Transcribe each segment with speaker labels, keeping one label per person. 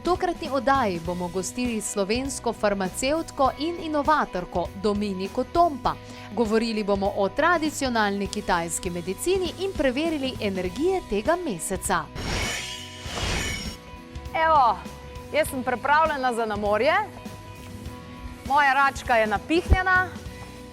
Speaker 1: tokratni oddaji bomo gostili slovensko farmacevtko in inovatorko Dominiko Tompa. Govorili bomo o tradicionalni kitajski medicini in preverili energije tega meseca.
Speaker 2: Evo, jaz sem pripravljena za na morje. Moja račka je napihnjena,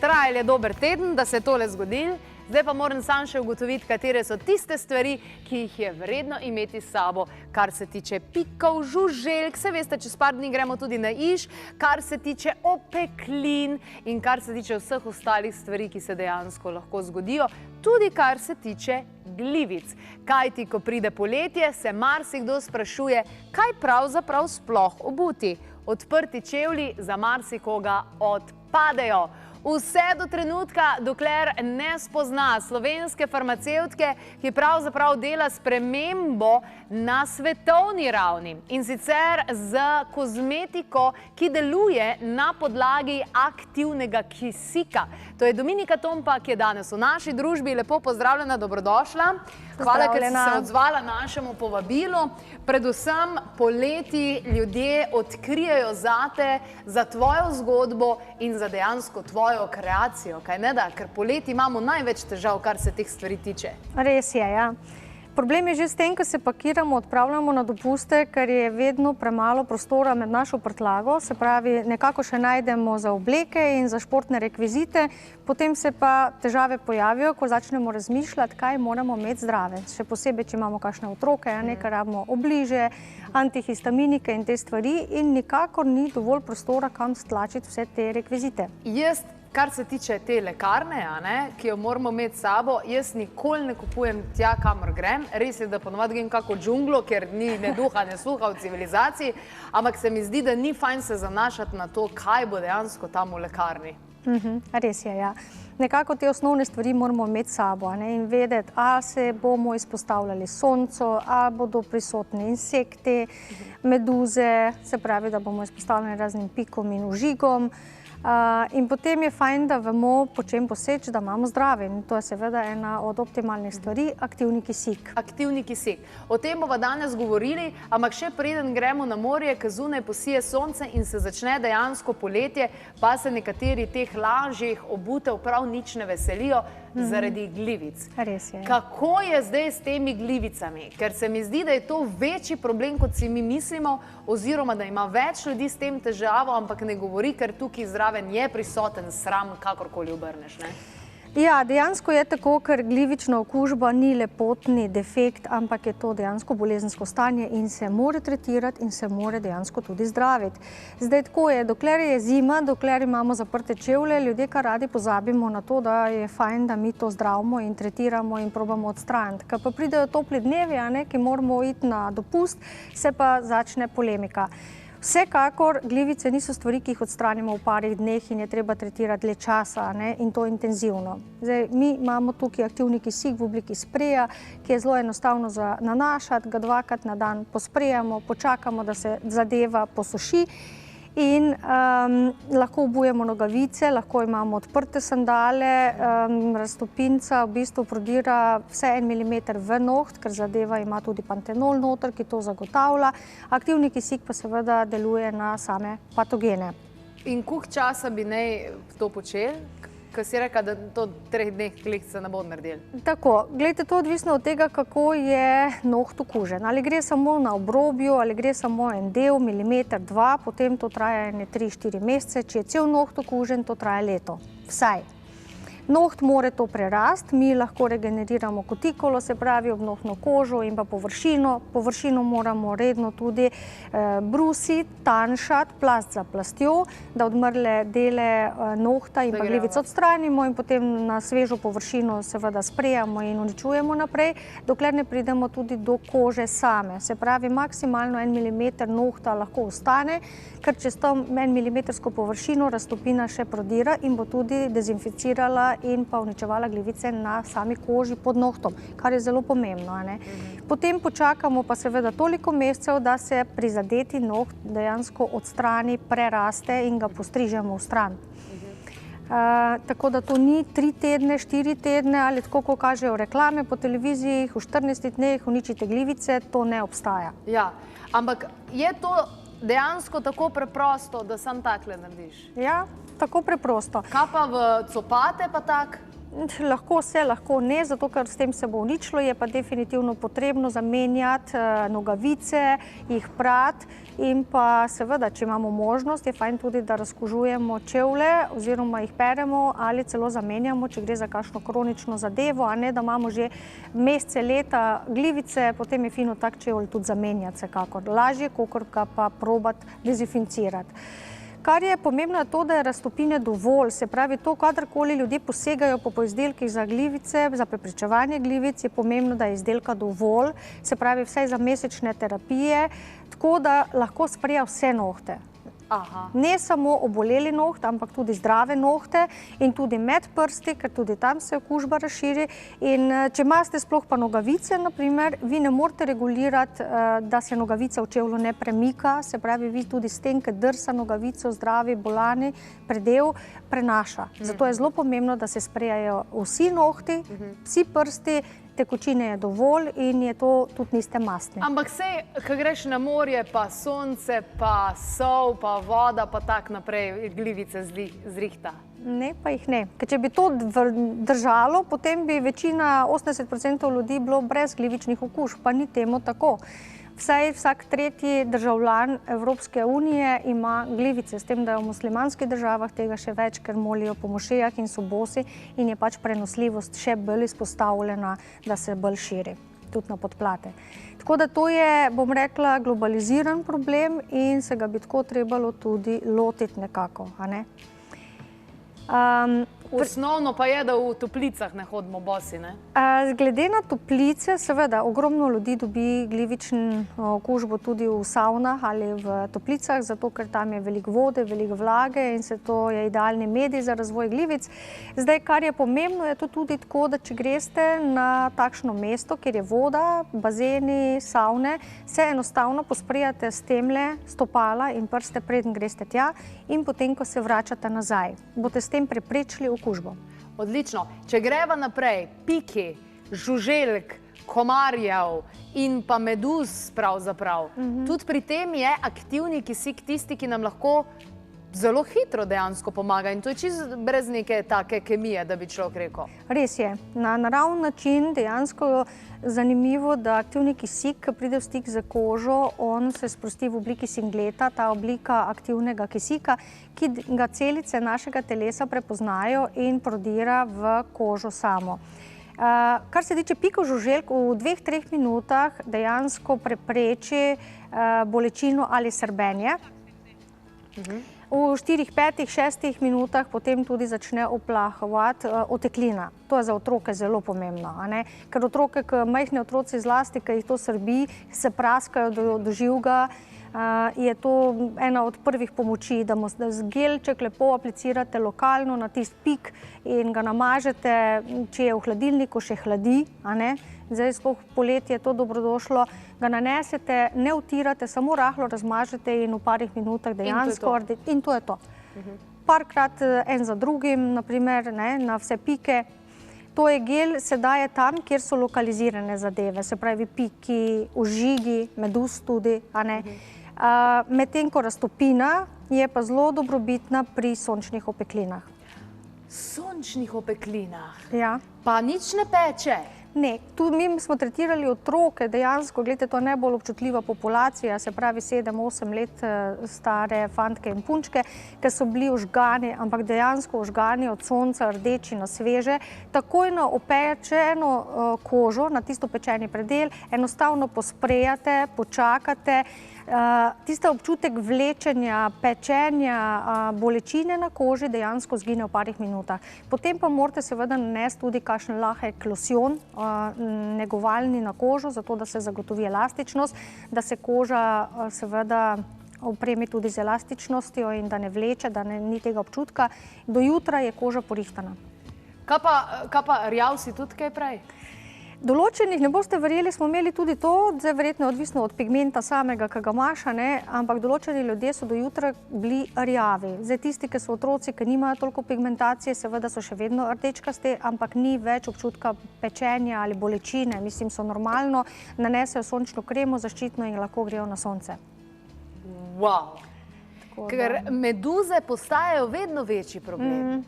Speaker 2: trajal je dober teden, da se je tole zgodilo. Zdaj pa moram sam še ugotoviti, katere so tiste stvari, ki jih je vredno imeti s sabo, kar se tiče pikov, žuželjk, se veste, čez par dni gremo tudi na Iž, kar se tiče opeklin in kar se tiče vseh ostalih stvari, ki se dejansko lahko zgodijo, tudi kar se tiče glivic. Kajti, ko pride poletje, se marsikdo sprašuje, kaj pravzaprav sploh obuti. Odprti čevlji za marsikoga odpadejo. Vse do trenutka, dokler ne spozna slovenske farmacevtke, ki pravzaprav dela spremembo na svetovni ravni. In sicer z kozmetiko, ki deluje na podlagi aktivnega kisika. To je Dominika Tompa, ki je danes v naši družbi. Lepo pozdravljena, dobrodošla. Hvala, ker si se odzvala našemu povabilu. Predvsem poleti ljudje odkrijejo zate, za tvojo zgodbo in za dejansko tvojo kreacijo, kaj ne da? Ker poleti imamo največ težav, kar se teh stvari tiče.
Speaker 3: Res je, ja. Problem je že s tem, ko se pakiramo, odpravljamo na dopuste, ker je vedno premalo prostora med našo prtljago, se pravi, nekako še najdemo za obleke in za športne rekvizite, potem se pa težave pojavijo, ko začnemo razmišljati, kaj moramo imeti zdrave. Še posebej, če imamo kakšne otroke, nekaj rabimo obliže, antihistaminike in te stvari in nikakor ni dovolj prostora, kam stlačiti vse te rekvizite.
Speaker 2: Kar se tiče te lekarne, ki jo moramo imeti s sabo, jaz nikoli ne kupujem tja, kamor grem. Res je, da ponovadi grem kako džunglo, ker ni ne duha, ne sluha v civilizaciji, ampak se mi zdi, da ni fajn se zanašati na to, kaj bo dejansko tam v lekarni.
Speaker 3: Res je, ja. Nekako te osnovne stvari moramo imeti s sabo in vedeti, a se bomo izpostavljali soncu, a bodo prisotni insekti, meduze, se pravi, da bomo izpostavljeni raznim pikom in užigom. In potem je fajn, da vemo, po čem poseči, da imamo zdrave. In to je seveda ena od optimalnih stvari, aktivni kisik.
Speaker 2: Aktivni kisik. O tem bomo danes govorili, ampak še preden gremo na morje, ko zunaj posije sonce in se začne dejansko poletje, pa se nekateri teh lažjih obutev prav nič ne veselijo zaradi glivic.
Speaker 3: Res je.
Speaker 2: Kako je zdaj s temi glivicami? Ker se mi zdi, da je to večji problem, kot si mi mislimo, oziroma da ima več ljudi s tem težavo, ampak ne govori, ker tukaj zraven je prisoten sram, kakorkoli obrneš, ne?
Speaker 3: Ja, dejansko je tako, ker glivična okužba ni lepotni defekt, ampak je to dejansko bolezensko stanje in se more tretirati in se more dejansko tudi zdraviti. Zdaj tako je, dokler je zima, dokler imamo zaprte čevlje, ljudje kar radi pozabimo na to, da je fajn, da mi to zdravimo in tretiramo in probamo odstraniti. Ko pa pridejo topli dnevi, ki moramo iti na dopust, se pa začne polemika. Vsekakor glivice niso stvari, ki jih odstranimo v parih dneh in je treba tretirati dlje časa in to intenzivno. Zdaj, mi imamo tukaj aktivni kisik v obliki spreja, ki je zelo enostavno za nanašati, ga dvakrat na dan posprejamo, počakamo, da se zadeva posuši in lahko obujemo nogavice, lahko imamo odprte sandale, raztopinca v bistvu prodira vse 1 milimeter v noht, ker zadeva ima tudi pantenol noter, ki to zagotavlja. Aktivni kisik pa seveda deluje na same patogene.
Speaker 2: In koliko časa bi naj to počeli? Ko si rekla, da to 3 dneh se ne bo naredili.
Speaker 3: Tako, gledajte, to odvisno od tega, kako je noht okužen. Ali gre samo na obrobju, ali gre samo en del, milimeter, 2, potem to traja 3-4 mesece. Če je cel noht okužen, to traja leto. Vsaj. Noht more to prerasti, mi lahko regeneriramo kutikulo, se pravi obnohno kožo in pa površino. Površino moramo redno tudi brusiti, tanjšati, plast za plastjo, da odmrle dele nohta in pa glivic odstranimo in potem na svežo površino seveda sprejamo in uničujemo naprej, dokler ne pridemo tudi do kože same. Se pravi, maksimalno 1 milimeter nohta lahko ostane, ker čez to 1 milimetrsko površino raztopina še prodira in bo tudi dezinficirala in pa uničevala glivice na sami koži pod nohtom, kar je zelo pomembno. Potem počakamo pa seveda toliko mesecev, da se prizadeti noht dejansko odstrani, preraste in ga postrižemo v stran. Tako da to ni 3 tedne, 4 tedne ali tako, kot kažejo reklame po televiziji, v 14 dneh uničite glivice, to ne obstaja.
Speaker 2: Ja, ampak je to dejansko tako preprosto, da sam takle narediš?
Speaker 3: Ja, tako preprosto.
Speaker 2: Kaj pa v copate pa tak?
Speaker 3: Lahko se, lahko ne, zato ker s tem se bo uničilo, je pa definitivno potrebno zamenjati nogavice, jih prati in pa seveda, če imamo možnost, je fajn tudi, da razkužujemo čevlje oziroma jih peremo ali celo zamenjamo, če gre za kakšno kronično zadevo, a ne da imamo že mesece, leta glivice, potem je fino tak čevlj tudi zamenjati vsekakor. Lažje, kakor ga pa probati dezinficirati. Kar je pomembno je to, da je raztopine dovolj, se pravi to, kadarkoli ljudje posegajo po izdelkih za glivice, za preprečevanje glivic, je pomembno, da je izdelka dovolj, se pravi vsaj za mesečne terapije, tako da lahko spreja vse nohte.
Speaker 2: Aha.
Speaker 3: Ne samo oboleli noht, ampak tudi zdrave nohte in tudi med prsti, ker tudi tam se okužba razširi. In če imate sploh pa nogavice, naprimer, vi ne morete regulirati, da se nogavica v čevlju ne premika, se pravi, vi tudi s tem, ker drsa nogavico, zdravi, bolani, predel prenaša. Zato je zelo pomembno, da se sprejajo vsi nohti, vsi prsti, tekočine je dovolj in je to tudi niste mastni.
Speaker 2: Ampak sej, ko greš na morje, pa sonce, pa sol, pa voda, pa tak naprej, glivice zrihta.
Speaker 3: Ne, pa jih ne. Ker če bi to držalo, potem bi večina, 80% ljudi bilo brez glivičnih okužb, pa ni temu tako. Vsaj vsak tretji državljan Evropske unije ima glivice, s tem, da je v muslimanskih državah tega še več, ker molijo po mošejah in so bosi in je pač prenosljivost še bolj izpostavljena, da se bolj širi, tudi na podplate. Tako da to je, bom rekla, globaliziran problem in se ga bi tako trebalo tudi lotiti nekako, a ne?
Speaker 2: Osnovno pa je, da v toplicah ne hodimo bosi, ne?
Speaker 3: Glede na toplice, seveda, ogromno ljudi dobi glivično okužbo tudi v savnah ali v toplicah, zato ker tam je veliko vode, veliko vlage in se to je idealni medij za razvoj glivic. Zdaj, kar je pomembno, je to tudi tako, da če greste na takšno mesto, kjer je voda, bazeni, savne, se enostavno posprijate s temle stopala in prste, preden greste tja in potem, ko se vračate nazaj. Boste s tem preprečili okužbo.
Speaker 2: Odlično. Če greva naprej, piki, žuželk, komarjev in pa meduz pravzaprav. Tudi pri tem je aktivni kisik tisti, ki nam lahko zelo hitro dejansko pomaga in to je čisto brez neke take kemije, da bi človek rekel.
Speaker 3: Res je. Na naravni način dejansko zanimivo, da aktivni kisik, ki pride v stik z kožo, on se sprosti v obliki singleta, ta oblika aktivnega kisika, ki ga celice našega telesa prepoznajo in prodira v kožo samo. Kar se tiče pikov žuželk, v 2-3 minutah dejansko prepreči bolečino ali srbenje. V 4, 5, 6 minutah potem tudi začne oplahovati oteklina. To je za otroke zelo pomembno, a ne? Ker otroke, majhni otroci zlasti, ki jih to srbi, se praskajo do živega, je to ena od prvih pomoči, da z gelček lepo aplicirate lokalno na tisti pik in ga namažete, če je v hladilniku še hladi, a ne? Zdaj, sploh poletje je to dobrodošlo, ga nanesete, ne utirate, samo rahlo razmažete in v parih minutah dejansko in to je to. Parkrat en za drugim, naprimer, na vse pike. To je gel, se daje tam, kjer so lokalizirane zadeve, se pravi piki, ožigi, meduz tudi, a ne. Medtem ko raztopina je pa zelo dobrobitna pri sončnih opeklinah.
Speaker 2: Sončnih opeklinah?
Speaker 3: Ja.
Speaker 2: Pa nič ne peče?
Speaker 3: Ne, tu mi smo tretirali otroke, dejansko, gledajte, to je najbolj občutljiva populacija, se pravi 7-8 let stare fantke in punčke, ki so bili ožgani, ampak dejansko ožgani od sonca, rdeči na sveže, takoj na opečeno kožo, na tisto pečeni predel, enostavno posprejate, počakate, tista občutek vlečenja, pečenja, bolečine na koži dejansko zgine v parih minutah. Potem pa morate seveda nanesti tudi kakšen lahek losjon, negovalni na kožo, zato da se zagotovi elastičnost, da se koža seveda opremi tudi z elastičnostjo in da ne vleče, da ni tega občutka. Do jutra je koža porihtana.
Speaker 2: Kaj pa rjav si tudi kaj prej?
Speaker 3: Določenih, ne boste verjeli, smo imeli tudi to, zdaj verjetno odvisno od pigmenta samega, ki ga imaš, ampak določeni ljudje so do jutra bili rjavi. Zdaj tisti, ki so otroci, ki nimajo toliko pigmentacije, seveda so še vedno rdečkasti, ampak ni več občutka pečenja ali bolečine. Mislim, so normalno, nanesejo sončno kremo zaščitno in lahko grejo na sonce.
Speaker 2: Wow. Ker meduze postajajo vedno večji problem.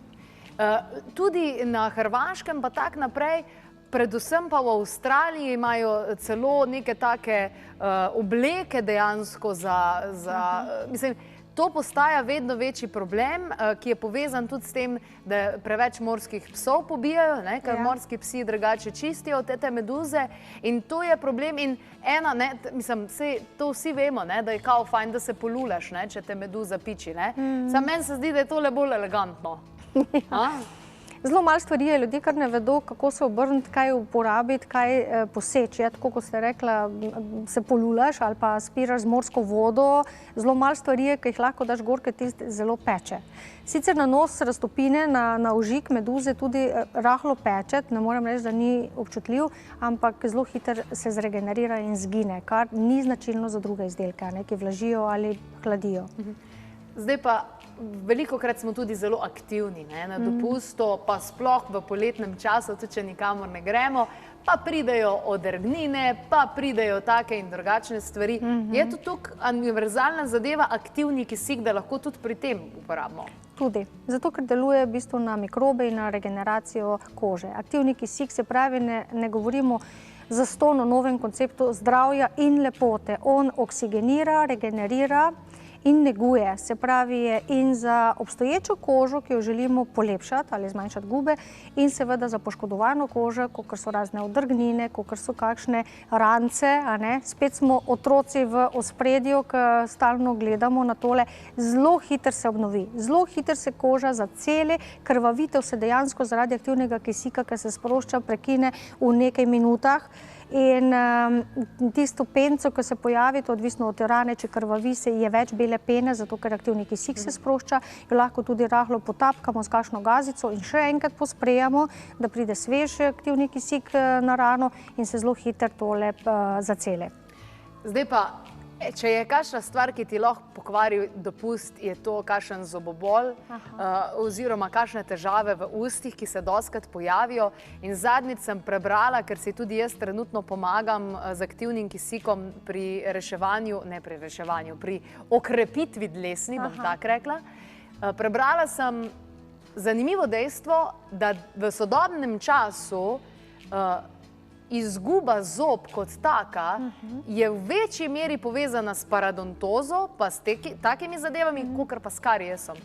Speaker 2: Tudi na Hrvaškem pa tak naprej, predvsem pa v Avstraliji imajo celo neke take obleke dejansko mislim, to postaja vedno večji problem, ki je povezan tudi s tem, da preveč morskih psov pobijajo, ker morski psi drugače čistijo te meduze in to je problem in mislim, to vsi vemo, da je kao fajn, da se polulaš, če te meduza piči, Samo meni se zdi, da je tole bolj elegantno.
Speaker 3: Zelo malo stvari je, ljudje kar ne vedo, kako se obrniti, kaj uporabiti, kaj poseči. Tako kot ste rekla, se polulaš ali pa spiraš z morsko vodo. Zelo malo stvari je, ki jih lahko daš gor, ker ti zelo peče. Sicer na nos raztopine, na užik meduze tudi rahlo peče, ne morem reči, da ni občutljiv, ampak zelo hitro se zregenerira in zgine, kar ni značilno za druge izdelke, ki vlažijo ali hladijo.
Speaker 2: Zdaj pa velikokrat smo tudi zelo aktivni na dopustu, pa sploh v poletnem času, tudi če nikamor ne gremo, pa pridejo odrgnine, pa pridejo take in drugačne stvari. Je to tukaj univerzalna zadeva, aktivni kisik, da lahko tudi pri tem uporabimo?
Speaker 3: Tudi, zato ker deluje v bistvu na mikrobe in na regeneracijo kože. Aktivni kisik, se pravi, ne govorimo zastonj o novem konceptu zdravja in lepote. On oksigenira, regenerira in neguje, se pravi je in za obstoječo kožo, ki jo želimo polepšati ali zmanjšati gube, in seveda za poškodovano kožo, kakor so razne odrgnine, kakor so kakšne rance, spet smo otroci v ospredju, ki stalno gledamo na tole, zelo hitro se obnovi, zelo hitro se koža zaceli, krvavitev se dejansko zaradi aktivnega kisika, ki se sprošča, prekine v nekaj minutah. In tisto penco, ki se pojavi, to odvisno od rane, če krvavi, je več bele pene, zato ker aktivni kisik se sprošča, jo lahko tudi rahlo potapkamo s kakšno gazico in še enkrat posprejamo, da pride svež aktivni kisik na rano in se zelo hitro tole zaceli.
Speaker 2: Zdaj pa, če je kakšna stvar, ki ti lahko pokvari dopust, je to kakšen zobobol oziroma kakšne težave v ustih, ki se dostikrat pojavijo. In zadnjič sem prebrala, ker si tudi jaz trenutno pomagam z aktivnim kisikom pri reševanju, pri okrepitvi dlesni, bom tako rekla. Prebrala sem zanimivo dejstvo, da v sodobnem času izguba zob kot taka je v večji meri povezana s parodontozo, pa s takimi zadevami, kakor pa s kariesom.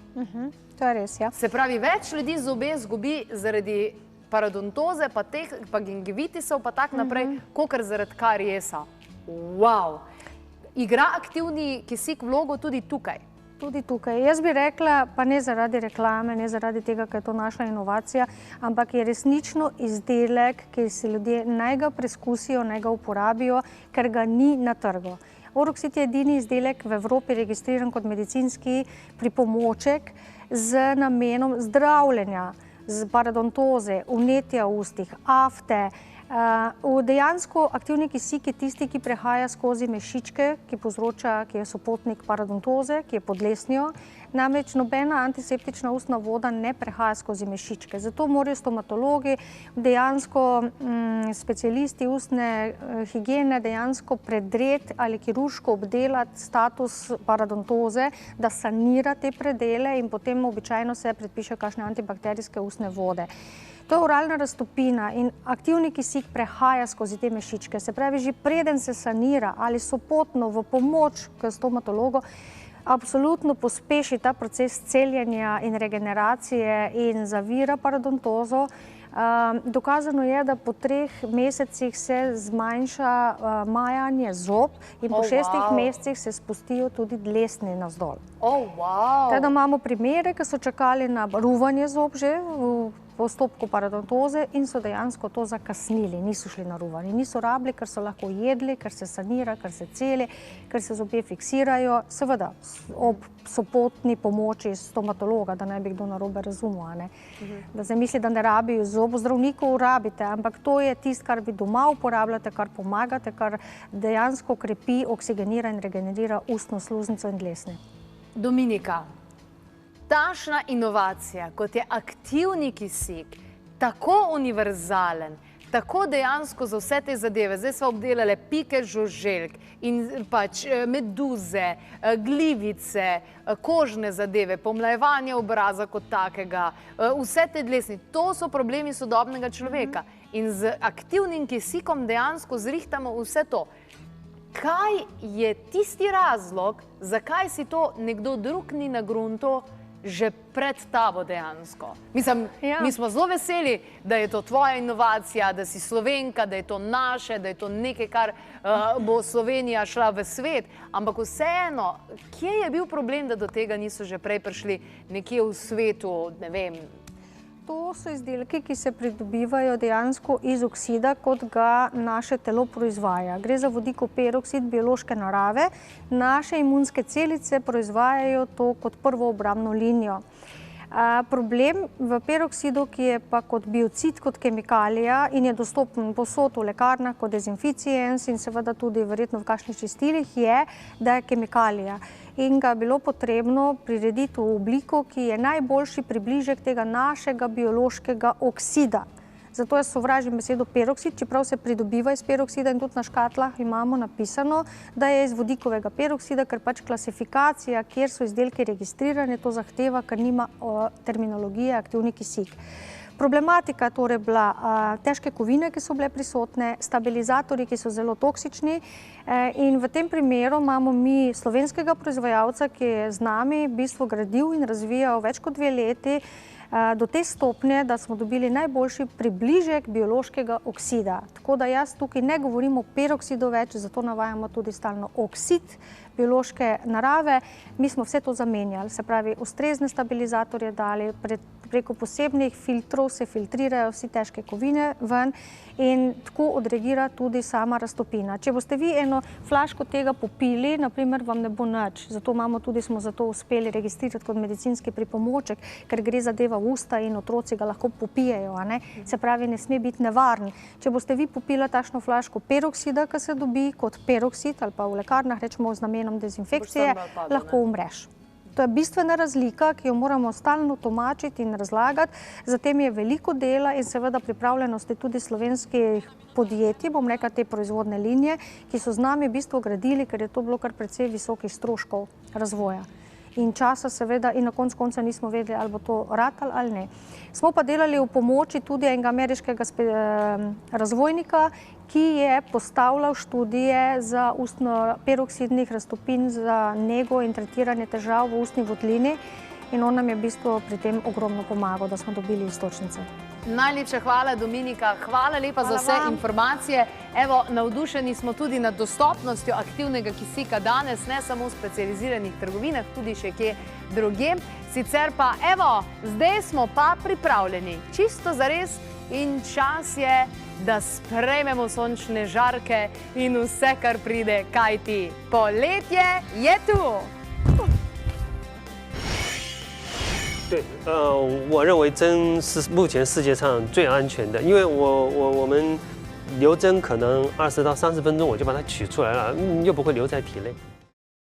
Speaker 3: To je res, ja.
Speaker 2: Se pravi, več ljudi zobe izgubi zaradi parodontoze, pa gingivitisov, pa tak naprej, kakor zaradi kariesa. Wow! Igra aktivni kisik vlogo tudi tukaj?
Speaker 3: Tudi tukaj. Jaz bi rekla, pa ne zaradi reklame, ne zaradi tega, ker je to naša inovacija, ampak je resnično izdelek, ki si ljudje naj ga preskusijo, naj ga uporabijo, ker ga ni na trgu. Oroxit je edini izdelek v Evropi registriran kot medicinski pripomoček z namenom zdravljenja, z parodontoze, vnetja v ustih, afte. Dejansko aktivni kisik je tisti, ki prehaja skozi mešičke, ki povzroča, ki je sopotnik parodontoze, ki je pod dlesnijo. Namreč nobena antiseptična ustna voda ne prehaja skozi mešičke. Zato morajo stomatologi, dejansko specialisti ustne higiene dejansko predreti ali kirurško obdelati status parodontoze, da sanira te predele in potem običajno se predpiše kakšne antibakterijske ustne vode. To je oralna raztopina in aktivni kisik prehaja skozi te mešičke. Se pravi, že preden se sanira ali sopotno v pomoč k stomatologu, absolutno pospeši ta proces celjenja in regeneracije in zavira parodontozo. Dokazano je, da po 3 mesecih se zmanjša majanje zob in po 6 mesecih se spustijo tudi dlesni navzdol. Tako da imamo primere, ki so čakali na ruvanje zob že v postopku parodontoze in so dejansko to zakasnili, niso šli naruvani, niso rabili, ker so lahko jedli, ker se sanira, ker se celi, ker se zobje fiksirajo, seveda ob sopotni pomoči stomatologa, da ne bi kdo narobe razumel, da se misli, da ne rabijo zobozdravnikov, rabite, ampak to je tisto, kar vi doma uporabljate, kar pomagate, kar dejansko krepi, oksigenira in regenerira ustno sluznico in dlesni.
Speaker 2: Dominika, takšna inovacija, kot je aktivni kisik, tako univerzalen, tako dejansko za vse te zadeve. Zdaj smo obdelali pike žuželk in pač meduze, glivice, kožne zadeve, pomlajevanje obraza kot takega, vse te dlesni. To so problemi sodobnega človeka. In z aktivnim kisikom dejansko zrihtamo vse to. Kaj je tisti razlog, zakaj si to nekdo drug ni na gruntu že pred tabo dejansko? Mislim, mi smo zelo veseli, da je to tvoja inovacija, da si Slovenka, da je to naše, da je to nekaj, kar bo Slovenija šla v svet, ampak vseeno, kje je bil problem, da do tega niso že prej prišli nekje v svetu, ne vem?
Speaker 3: To so izdelki, ki se pridobivajo dejansko iz oksida, kot ga naše telo proizvaja. Gre za vodikov peroksid biološke narave. Naše imunske celice proizvajajo to kot prvo obrambno linijo. Problem v peroksidu, ki je pa kot biocid, kot kemikalija in je dostopen povsod v lekarnah kot dezinficijens in seveda tudi verjetno v kakšnih čistilih, je, da je kemikalija. In ga je bilo potrebno prirediti v obliko, ki je najboljši približek tega našega biološkega oksida. Zato jaz sovražim besedo peroksid, čeprav se pridobiva iz peroksida in tudi na škatlah imamo napisano, da je iz vodikovega peroksida, ker pač klasifikacija, kjer so izdelki registrirane, to zahteva, ker nima terminologije aktivni kisik. Problematika je torej bila težke kovine, ki so bile prisotne, stabilizatorji, ki so zelo toksični in v tem primeru imamo mi slovenskega proizvajalca, ki je z nami v bistvu gradil in razvijal več kot 2 leti do te stopnje, da smo dobili najboljši približek biološkega oksida. Tako da jaz tukaj ne govorim o peroksidu več, zato navajamo tudi stalno oksid biološke narave. Mi smo vse to zamenjali, se pravi, ustrezne stabilizatorje dali, preko posebnih filtrov se filtrirajo vsi težke kovine ven in tako odreagira tudi sama raztopina. Če boste vi eno flaško tega popili, naprimer, vam ne bo nič. Zato smo zato uspeli registrirati kot medicinski pripomoček, ker gre zadeva v usta in otroci ga lahko popijejo. Se pravi, ne sme biti nevaren. Če boste vi popila takšno flaško peroksida, ki se dobi kot peroksid ali pa v lekarnah, rečemo z namenom dezinfekcije, lahko umreš. To je bistvena razlika, ki jo moramo stalno tolmačiti in razlagati. Zatem je veliko dela in seveda pripravljenosti tudi slovenskih podjetij, bom rekla te proizvodne linije, ki so z nami v bistvu gradili, ker je to bilo kar precej visokih stroškov razvoja. In časa seveda in na koncu konca nismo vedeli, ali bo to ratalo ali ne. Smo pa delali v pomoči tudi enega ameriškega razvojnika, ki je postavljal študije za peroksidnih raztopin za nego in tretiranje težav v ustni votlini in on nam je v bistvu pri tem ogromno pomagal, da smo dobili iztočnice.
Speaker 2: Najlepša hvala, Dominika. Hvala lepa za vse informacije. Evo, navdušeni smo tudi nad dostopnostjo aktivnega kisika danes, ne samo v specializiranih trgovinah, tudi še kje drugje. Sicer pa, evo, zdaj smo pa pripravljeni. Čisto zares in čas je, da sprejmemo sončne žarke in vse, kar pride, kajti poletje je tu!
Speaker 4: 对，我认为针是目前世界上最安全的，因为我们留针可能20到30分钟我就把它取出来了，又不会留在体内。